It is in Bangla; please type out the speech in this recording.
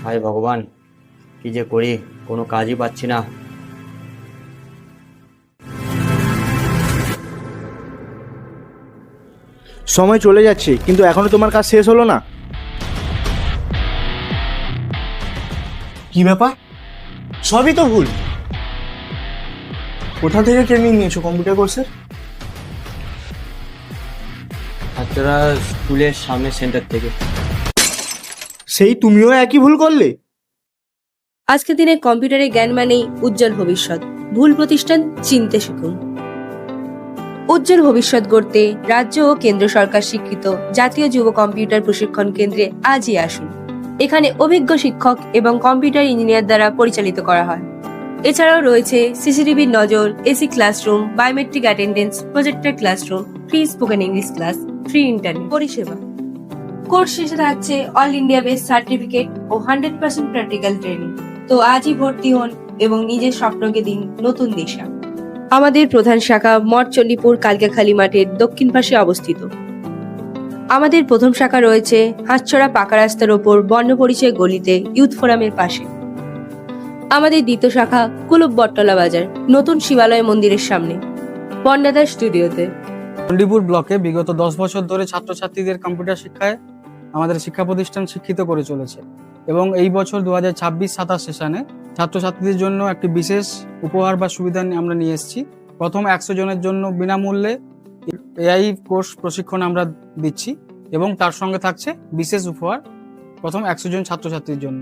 হায় ভগবান, কি যে করি, কোনো কাজই পাচ্ছি না। সময় চলে যাচ্ছে কিন্তু এখনো তোমার কাজ শেষ হলো না। কি ব্যাপার? সবই তো ভুল। কোথা থেকে ট্রেনিং নিয়েছো কম্পিউটার কোর্সের? ছাত্ররা স্কুলের সামনে সেন্টার থেকে। সেই তুমিও একই ভুল করলে? আজকের দিনে কম্পিউটারে জ্ঞান মানেই উজ্জ্বল ভবিষ্যৎ। ভুল প্রতিষ্ঠান চিনতে শিখুন। উজ্জ্বল ভবিষ্যৎ গড়তে রাজ্য ও কেন্দ্র সরকার স্বীকৃত জাতীয় যুব কম্পিউটার প্রশিক্ষণ কেন্দ্রে আজই আসুন। এখানে অভিজ্ঞ শিক্ষক এবং কম্পিউটার ইঞ্জিনিয়ার দ্বারা পরিচালিত করা হয়। এছাড়াও রয়েছে সিসিটিভির নজর, AC classroom, biometric attendance, projector classroom, free spoken English class, free internet পরিষেবা। কোর্স শেষে থাকছে অল ইন্ডিয়া বেস্ট সার্টিফিকেট ও 100% প্র্যাকটিক্যাল ট্রেনিং। তো আজই ভর্তি হন এবং নিজের স্বপ্নকে দিন নতুন দিশা। আমাদের প্রধান শাখা মঠচণ্ডীপুর কালকাখালী মাঠের দক্ষিণ পাশে অবস্থিত। আমাদের প্রথম শাখা রয়েছে হাঁসছড়া পাকা রাস্তার ওপর বর্ণপরিচয় গলিতে ইউথ ফোরামের পাশে। আমাদের দ্বিতীয় শাখা কুলুপ বটতলা বাজার নতুন শিবালয় মন্দিরের সামনে পন্ডাদার স্টুডিওতে। চণ্ডীপুর ব্লকে বিগত 10 বছর ধরে ছাত্রছাত্রীদের কম্পিউটার শিক্ষায় আমাদের শিক্ষা প্রতিষ্ঠান শিক্ষিত করে চলেছে এবং এই বছর 2026-27 সেশনে ছাত্রছাত্রীদের জন্য একটি বিশেষ উপহার বা সুবিধা আমরা নিয়ে এসেছি। প্রথম 100 জনের জন্য বিনামূল্যে এআই কোর্স প্রশিক্ষণ আমরা দিচ্ছি এবং তার সঙ্গে থাকছে বিশেষ উপহার প্রথম 100 জন ছাত্রছাত্রীর জন্য।